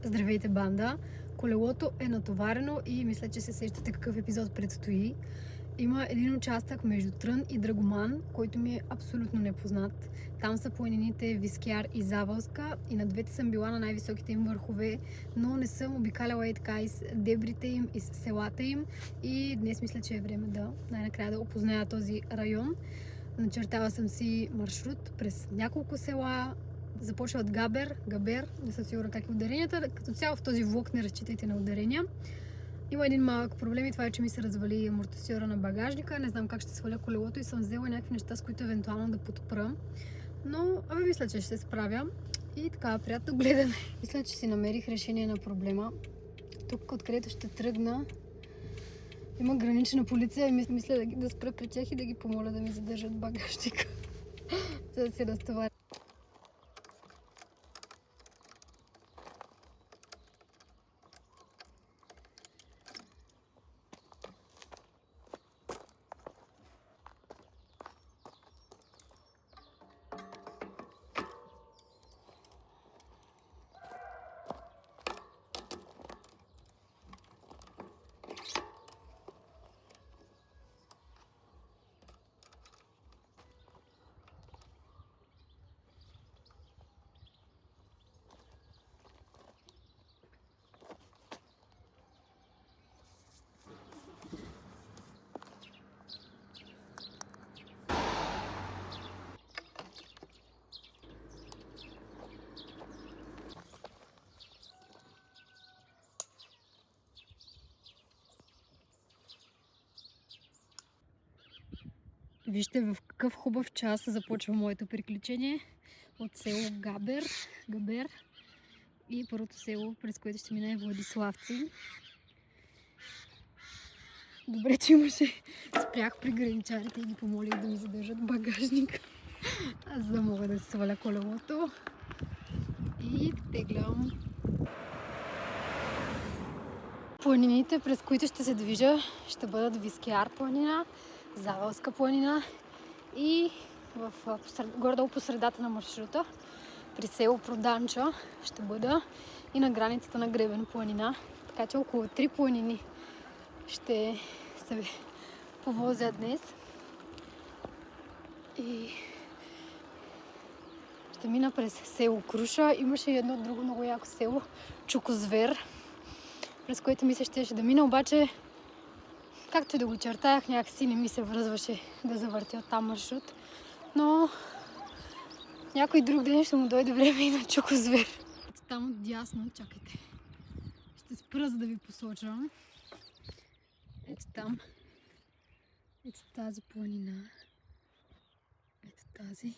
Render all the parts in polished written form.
Здравейте, банда! Колелото е натоварено и мисля, че се сещате какъв епизод предстои. Има един участък между Трън и Драгоман, който ми е абсолютно непознат. Там са планините Вискяр и Завълска и на двете съм била на най-високите им върхове, но не съм обикаляла и така из дебрите им, из селата им и днес мисля, че е време да най-накрая да опозная този район. Начертала съм си маршрут през няколко села. Започва от Габер, не съм сигурна как е ударенията. Като цяло в този влог не разчитайте на ударения. Има един малък проблем и това е, че ми се развали амортисьора на багажника. Не знам как ще сваля колелото и съм взела някакви неща, с които евентуално да подпра. Но, мисля, че ще се справя. И така, приятно гледане. Мисля, че си намерих решение на проблема. Тук, откъдето ще тръгна, има гранична полиция и мисля да спра при тях и да ги помоля да ми задържат багажника. За да се разтоваря. Вижте в какъв хубав час започва моето приключение от село Габер и първото село, през което ще мина е Владиславци. Добре, че имаше. Спрях при граничарите и ги помолих да ми задържат багажник, за да мога да се сваля колелото. И теглям. Планините, през които ще се движа, ще бъдат Вискяр планина, Завълска планина и горе-долу по средата на маршрута, при село Проданча, ще бъда и на границата на Гребен планина. Така че около 3 планини ще се повозя днес. И ще мина през село Круша. Имаше и едно друго много яко село, Чукозвер, през което ми се щеше да мина, обаче както и да го чертаях, някакси не ми се връзваше да завъртя там маршрут. Но някой друг ден ще му дойде време и на Чукозвер. Там отдясно, чакайте. Ще спра, за да ви посоча. Ето там. Ето тази планина. Ето тази.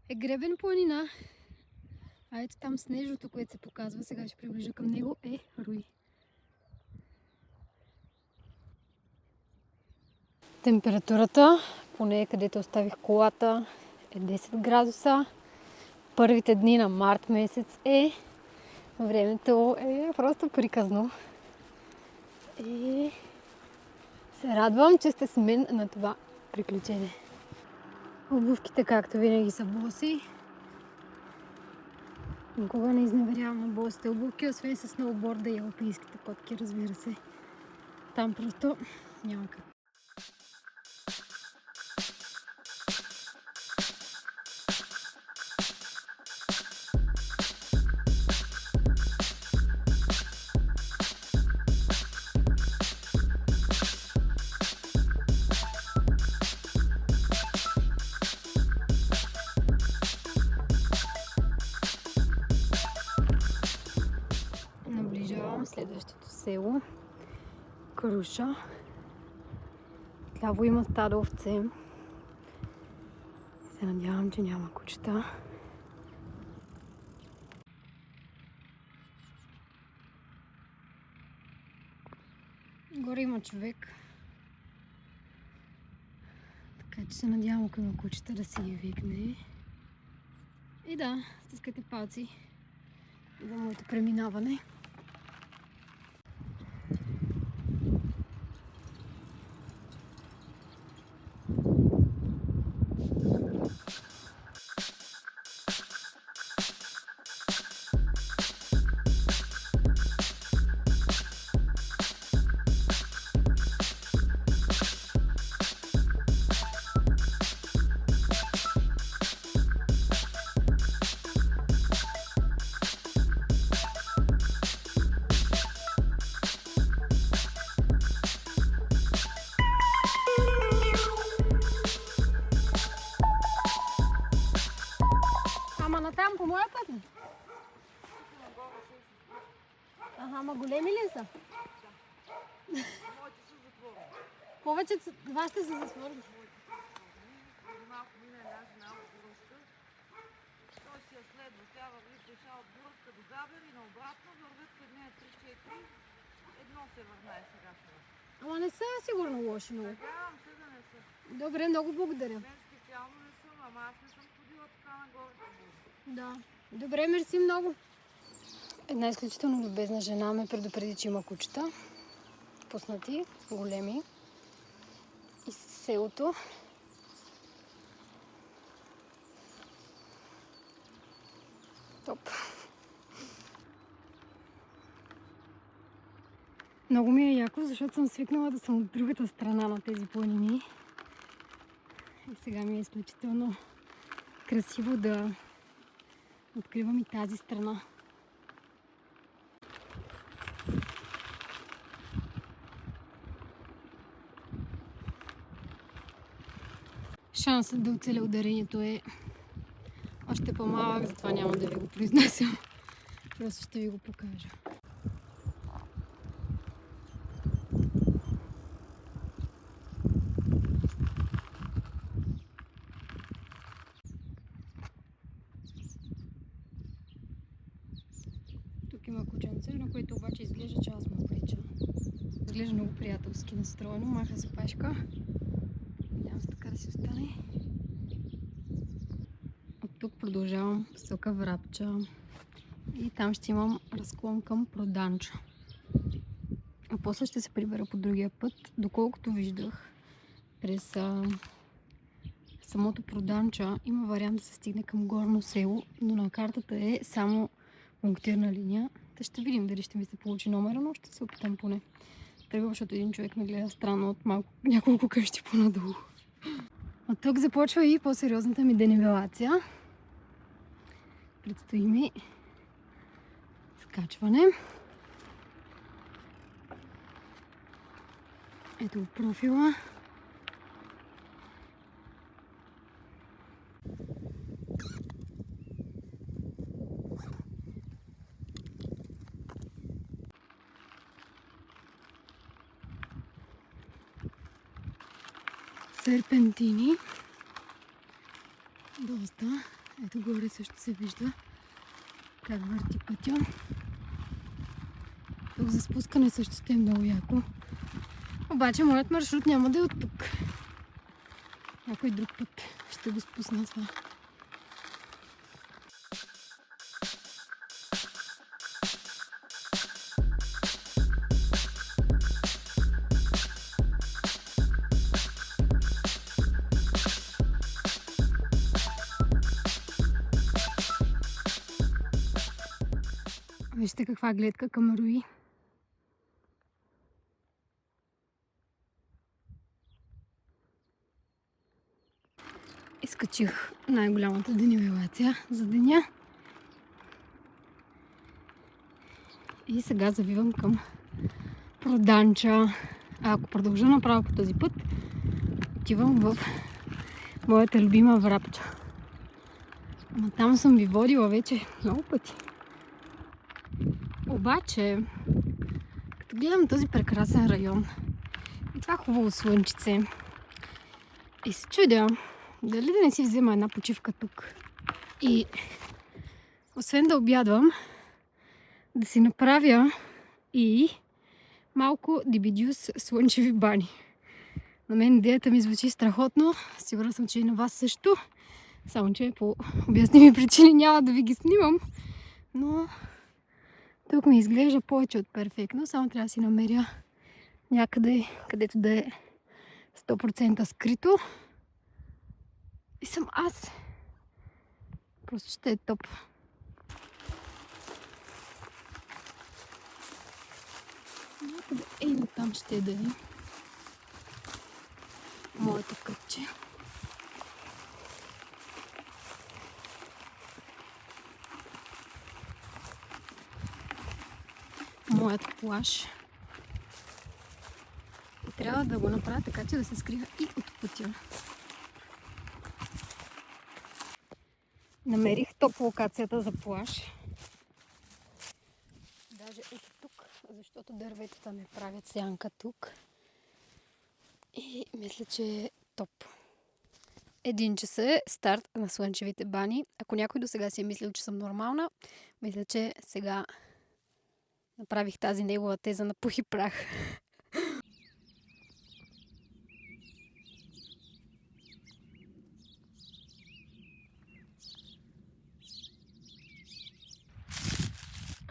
Е Гребен планина. А ето там снежното, което се показва, сега ще приближа към него, е Руи. Температурата, поне където оставих колата, е 10 градуса. Първите дни на март месец е. Времето е просто приказно. И се радвам, че сте с мен на това приключение. Обувките, както винаги, са боси. Никога не изневерявам на босите обувки, освен с сноуборда и алпийските котки, разбира се. Там просто няма как. Наближавам следващото село, Круша. Тляво има стадо овце. Се надявам, че няма кучета. Горе има човек. Така че се надявам, ако има кучета, да си ги викне. И да, стискате палци за моето преминаване. ама големи ли са? Моите са затворени. Повечето вашите са затворени. Преди малко мина една жена от Буръска. Той си я следва. Тя върви пеша от Буръска до Габер и наобратно вървят след нея 3-4. Едно се върна и сега ще върна. Ама не са сигурно лоши много. Надявам се да не са. Добре, много благодаря. Мен специално не съм, ама аз не съм ходила така нагоре по Буръска. Да. Добре, мерси много. Една изключително любезна жена ме предупреди, че има кучета. Пуснати, големи. Из селото. Топ. Много ми е яко, защото съм свикнала да съм от другата страна на тези планини. И сега ми е изключително красиво да откривам и тази страна. Шансът да оцеля ударението е още по-малък, затова няма да ви го произнасям. Просто ще ви го покажа. Тук има кученце, на което обаче изглежда, че аз му преча. Изглежда много приятелски настроено, маха се пашка. Надявам се така да си остане. От тук продължавам посока Врабча. И там ще имам разклон към Проданча. А после ще се прибера по другия път. Доколкото виждах, през самото Проданча има вариант да се стигне към Горно село, но на картата е само пунктирна линия. Та ще видим дали ще ми се получи номера, но ще се опитам поне. Тръгвам, защото един човек ме гледа странно от няколко къщи по-надолу. От тук започва и по-сериозната ми денивелация. Предстои ми скачване. Ето профила. Серпентини. Доста. Ето горе също се вижда как върти пътя. Тук за спускане също ще е много яко. Обаче моят маршрут няма да е от тук. Някой друг път ще го спусна това. Вижте каква гледка към Руи. Изкачих най-голямата денивелация за деня. И сега завивам към Проданча. А ако продължа направо по този път, отивам в моята любима Врабча. Ама там съм ви водила вече много пъти. Обаче, като гледам този прекрасен район и това хубаво слънчице, и се чудя дали да не си взема една почивка тук и освен да обядвам, да си направя и малко дибидюс слънчеви бани. На мен идеята ми звучи страхотно, сигурна съм, че и на вас също, само че по обясними причини няма да ви ги снимам, но тук ми изглежда повече от перфектно, само трябва да си намеря някъде, където да е 100% скрито. И съм аз. Просто ще е топ. Някъде ейно там ще да е моето кътче. Моят плаж. И трябва да го направя така, че да се скрива и от пътя. Намерих топ локацията за плаж. Да, покажа ето тук, защото дърветата ми правят сянка тук. И мисля, че е топ. 1 часа е старт на слънчевите бани. Ако някой до сега си е мислил, че съм нормална, мисля, че сега направих тази негова теза на пух и прах.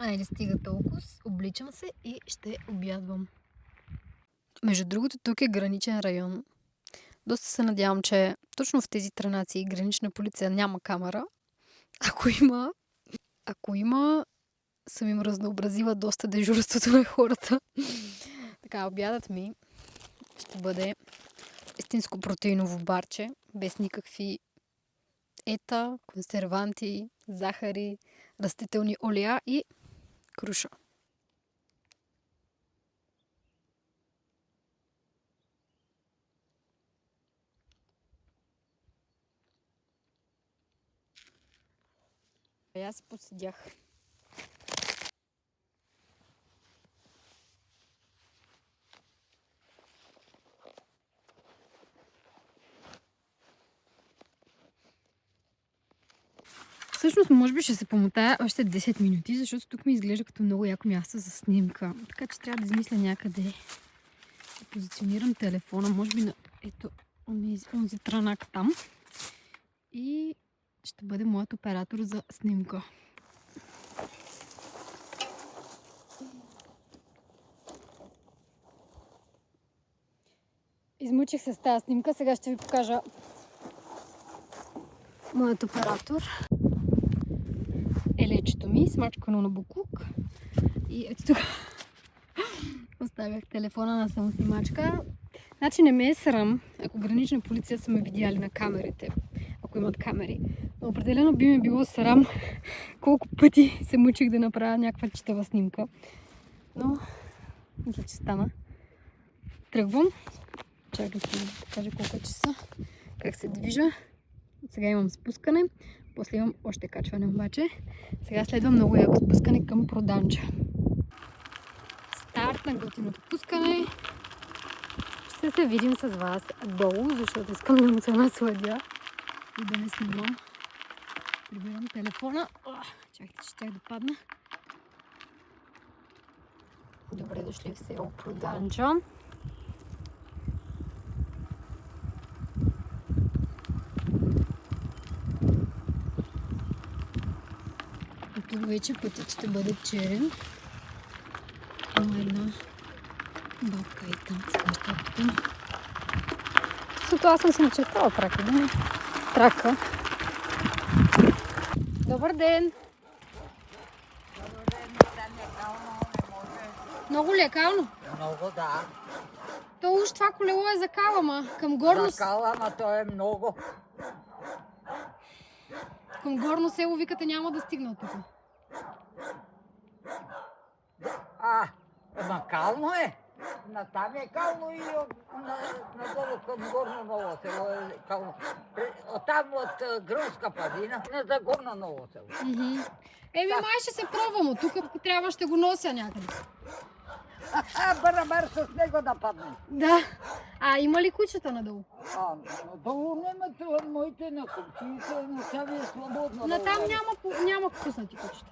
Айде стига толкова, обличам се и ще обядвам. Между другото, тук е граничен район. Доста се надявам, че точно в тези транаци гранична полиция няма камера. Ако има, съм им разнообразила доста дежурството на хората. Така, обядът ми ще бъде истинско протеиново барче, без никакви консерванти, захари, растителни олия и круша. Аз се поседях. Всъщност, може би ще се помотая още 10 минути, защото тук ми изглежда като много яко място за снимка. Така че трябва да измисля някъде да позиционирам телефона, може би на ето онзи транак там. И ще бъде моят оператор за снимка. Измъчих се с тази снимка, сега ще ви покажа моят оператор. Елечето ми, смачкано на буклук. И ето тук оставях телефона на самоснимачка. Значи не ме е срам, ако гранична полиция са ме видяли на камерите, ако имат камери. Но определено би ме било срам колко пъти се мъчих да направя някаква читава снимка. Но, мисля, че стана. Тръгвам. Чакайте да кажа колко е часа, как се движа. Сега имам спускане, после имам още качване обаче. Сега следва много яко спускане към Проданча. Старт на готиното пускане. Ще се видим с вас долу, защото искам да му се насладя и да не снимам. Прибирам телефона. Чакайте, че тях да падна. Добре дошли в село Проданча. Тук вече пътят ще бъде черен. Има една бабка и там. Сега ще опитам. Защото аз съм си начертала трака, да не? Трака. Добър ден! Добър ден, там е кално, не може. Много ли е кално? Много, да. То уж това колело е за кала, ма към горно... За кала, ама то е много. Към горно село викате няма да стигна от тук. Ама кално е. Там е кално и надолу към горно ново село е кално. Оттам от Гръмска падина за горно ново село. Май ще се пробвам от тук, ако трябва ще го нося някъде. Барабар с него да падне. Да. Има ли кучета надолу? Надолу нямат моите на кучите, но тя ви е свободно. Там няма пуснати кучета.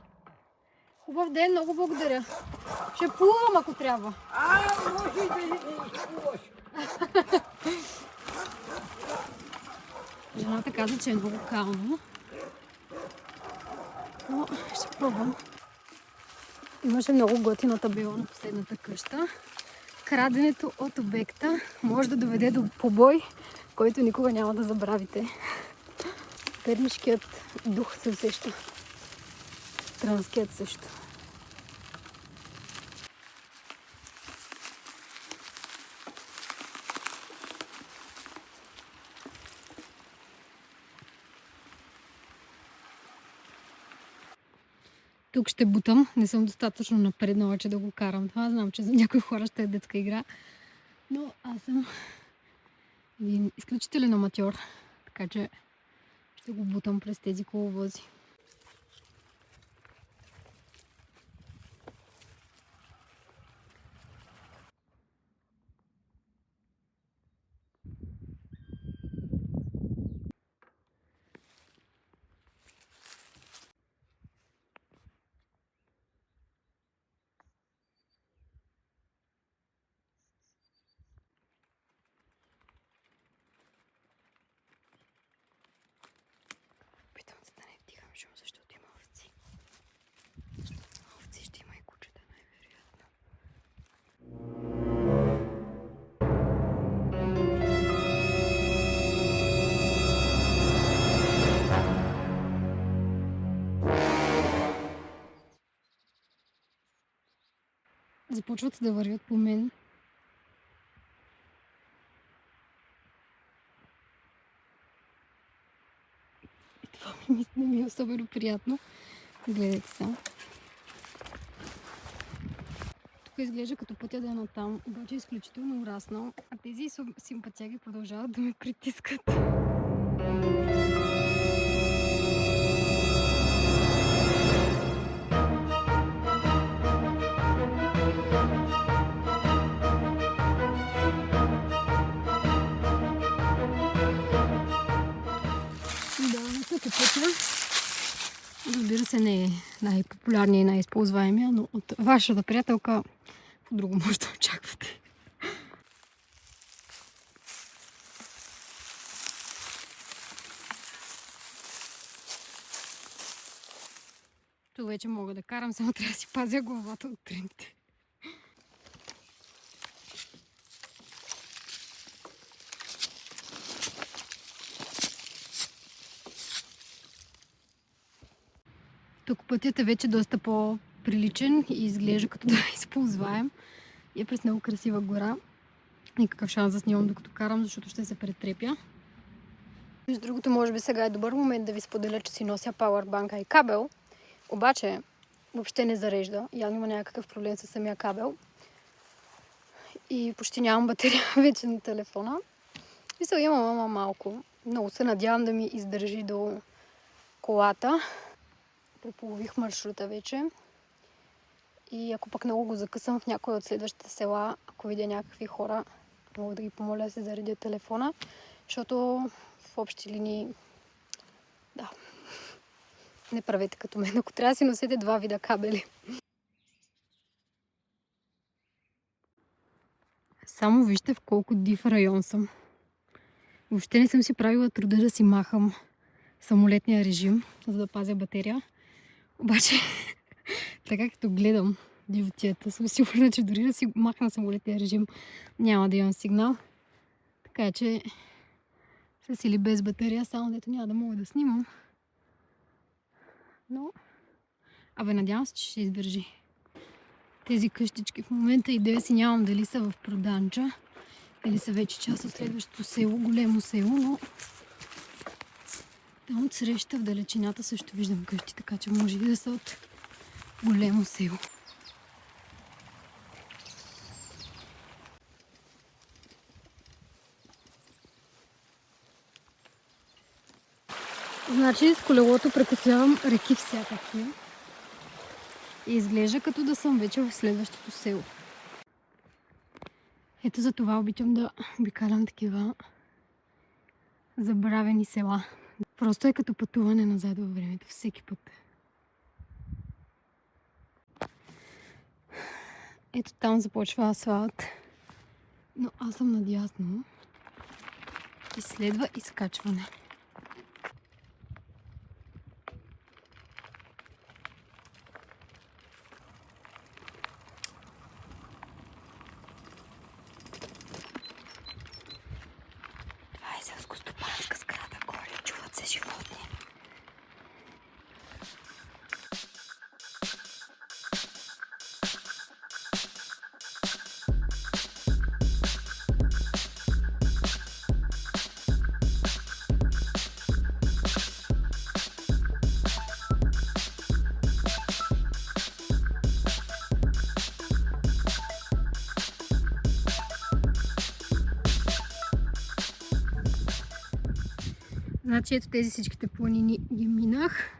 Хубав ден, много благодаря. Ще плувам, ако трябва. Може и да изплуваш. Жената каза, че е много кално. Но ще пробвам. Имаше много готина табела на последната къща. Краденето от обекта може да доведе до побой, който никога няма да забравите. Пернишкият дух се усеща. Транският също. Тук ще бутам. Не съм достатъчно напреднала, че да го карам това. Знам, че за някои хора ще е детска игра. Но аз съм един изключителен аматьор. Така че ще го бутам през тези коловози. започват да вървят по мен. И това не ми е особено приятно. Гледайте сега. Тук изглежда като пътя да е натам, обаче е изключително ураснал, а тези симпатяги продължават да ме притискат. Да, тук е пътя. Разбира се, не е най-популярният и най-използваемия, но от вашата приятелка друго може да очаквате. Тук вече мога да карам, само трябва да си пазя главата от трените. Тук пътят е вече доста по-приличен и изглежда като да е използваем. И е през много красива гора. Никакъв шанс да снимам докато карам, защото ще се претрепя. Между другото, може би сега е добър момент да ви споделя, че си нося пауърбанка и кабел. Обаче въобще не зарежда. Явно има някакъв проблем с самия кабел. И почти нямам батерия вече на телефона. Мисля, имам малко. Много се надявам да ми издържи до колата. Преполових маршрута вече. И ако пък много го закъсам в някоя от следващите села, ако видя някакви хора, мога да ги помоля да се заредят телефона, защото в общи линии, да, не правете като мен, ако трябва да си носите 2 вида кабели. Само вижте в колко див район съм. Въобще не съм си правила труда да си махам самолетния режим, за да пазя батерия. Обаче, така като гледам дивотията, съм сигурна, че дори да си махна самолетния режим, няма да имам сигнал. Така че с или без батерия, само дето няма да мога да снимам. Но, надявам се, че ще издържи. Тези къщички в момента идея си нямам дали са в Проданча, или са вече част от следващото село, големо село, но там от среща в далечината също виждам къщи, така че може и да са от големо село. Значи с колелото прекосявам реки всякакви и изглежда като да съм вече в следващото село. Ето за това обичам да обикалям такива забравени села. Просто е като пътуване назад във времето, всеки път. Ето там започва асфалт, но аз съм надясно и следва изкачване. Това е селскостопанска сграда, горе чуват се животни. Значи ето тези всичките планини ги минах.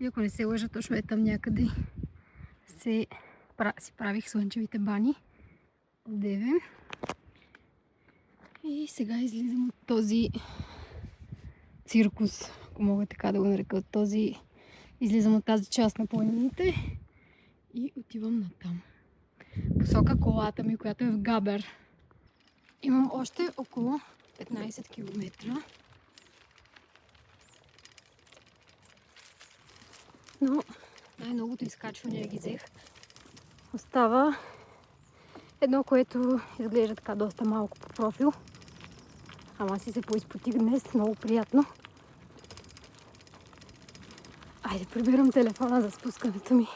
И ако не се лъжа, точно е там някъде си правих слънчевите бани от Девен. И сега излизам от този циркус, ако мога така да го нарека, излизам от тази част на планините и отивам натам. Посока колата ми, която е в Габер. Имам още около 15 км. Но най-многото изкачвания ги взех. Остава едно, което изглежда така доста малко по профил. Ама си се поизпотих днес, много приятно. Айде, прибирам телефона за спускането ми.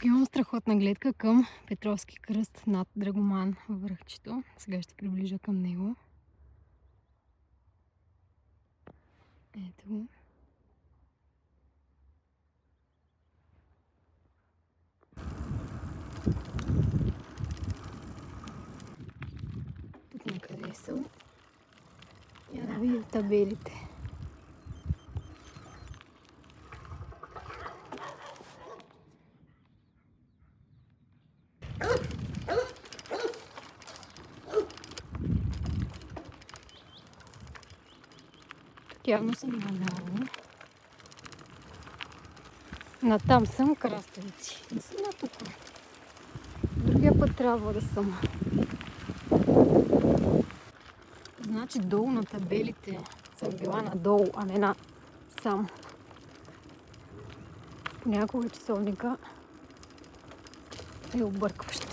Тук имам страхотна гледка към Петровски кръст над Драгоман във връхчето. Сега ще приближа към него. Ето го. Тук някъде съм. Я да видим табелите. Тук явно съм наляво. Натам съм краставици. Не съм на тук. Другия път трябва да съм. Значи долу на табелите съм била надолу, а не на сам. Понякога часовника е объркващ.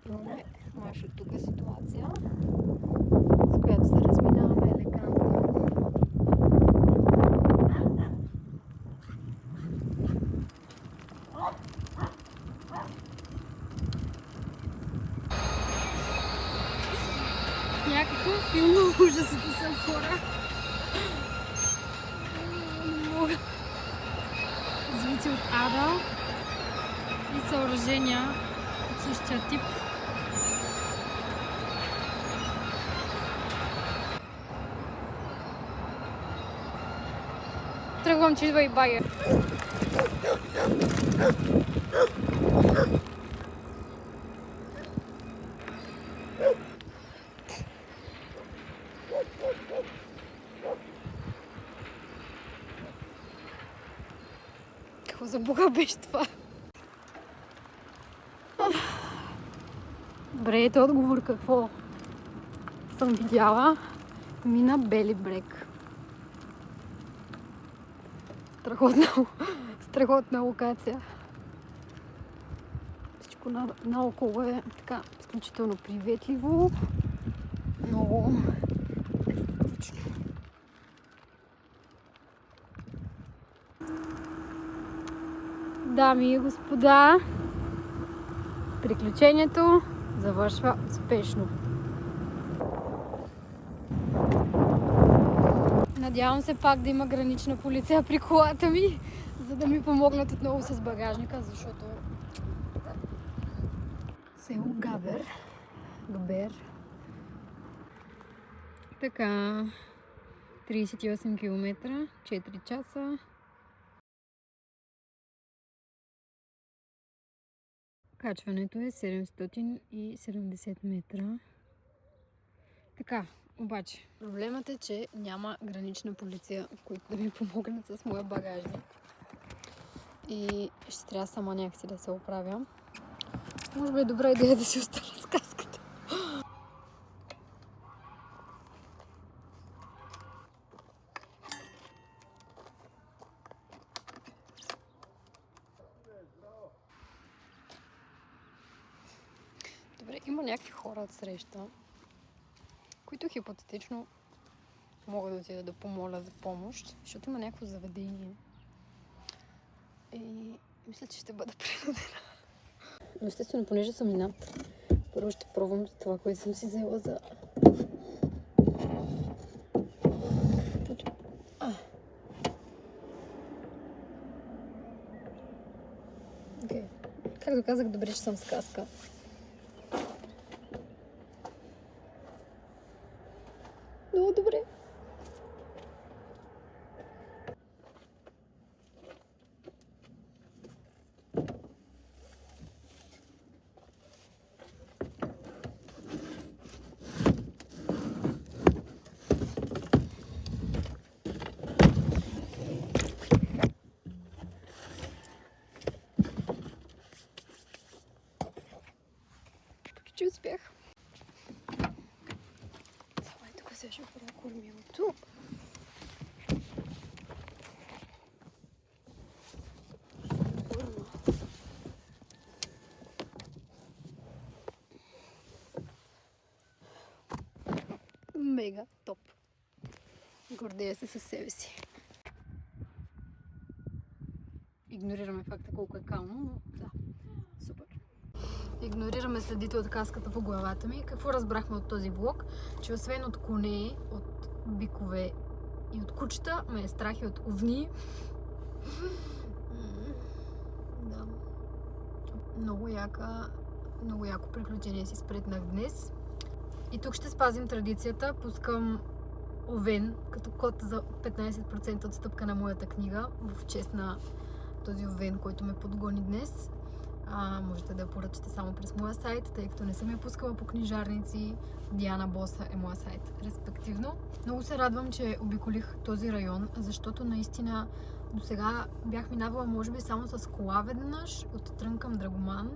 Имаме маш от тук ситуация, с която се разминаваме елегантно. Някакъв филм на ужасите съм хора. Не мога. Звуци от ада и съоръжения от същия тип. Тръгвам, че идва и багер. Какво за бога беше това? Добре, ето отговор какво съм видяла. Мина Бели брег. Страхотна локация. Всичко наоколо е така изключително приветливо. Много естетично. Дами и господа, приключението завършва успешно. Надявам се пак да има гранична полиция при колата ми, за да ми помогнат отново с багажника, защото село Габер. Така, 38 км, 4 часа. Качването е 770 метра. Така, обаче, проблемът е, че няма гранична полиция, които да ми помогнат с моя багажник. И ще трябва сама някакси да се оправя. Може би е добра идея да си остана с каската. Добре, има някакви хора от среща, които хипотетично могат да отида да помоля за помощ, защото има някакво заведение. И мисля, че ще бъда принудена. Но естествено, понеже съм и над, първо ще пробвам това, което съм си взела за... Okay. Както казах, добре, че съм с каска. Много добре. Че успях. Само и тук се ще оправя кормилото. Мега топ. Гордея се със себе си. игнорираме факта колко е кално, но да, супер. Игнорираме следите от каската по главата ми. Какво разбрахме от този влог? Че освен от коне, от бикове и от кучета, ме е страх и от овни. Да. Много яко приключение си спретнах днес. И тук ще спазим традицията. Пускам овен като код за 15% отстъпка на моята книга в чест на този овен, който ме подгони днес. Можете да я поръчате само през моя сайт, тъй като не съм я пускала по книжарници. Диана Боса е моя сайт, респективно. Много се радвам, че обиколих този район, защото наистина до сега бях минавала може би само с кола веднъж от Трън към Драгоман.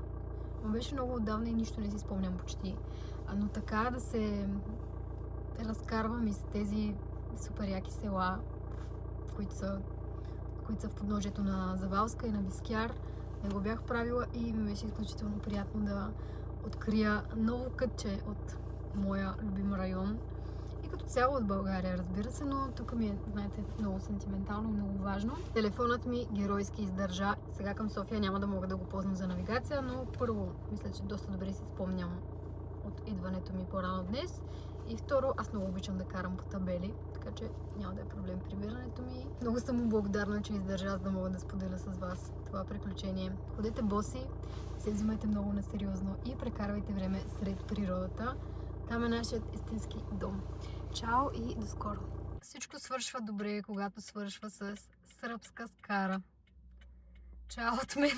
Но беше много отдавна и нищо не си спомням почти. Но така да се разкарвам из тези супер яки села, които са в подножието на Завалска и на Вискяр, не го бях правила и ми беше изключително приятно да открия ново кътче от моя любим район. И като цяло от България, разбира се, но тук ми е, знаете, много сентиментално и много важно. Телефонът ми геройски издържа. Сега към София няма да мога да го ползвам за навигация, но първо, мисля, че доста добре си спомням от идването ми по-рано днес. И второ, аз много обичам да карам по табели, така че няма да е проблем при бирането ми. Много съм му благодарна, че издържа, за да мога да споделя с вас това приключение. Ходете боси, се взимайте много насериозно и прекарвайте време сред природата. Там е нашият истински дом. Чао и до скоро! Всичко свършва добре, когато свършва с сръбска скара. Чао от мен!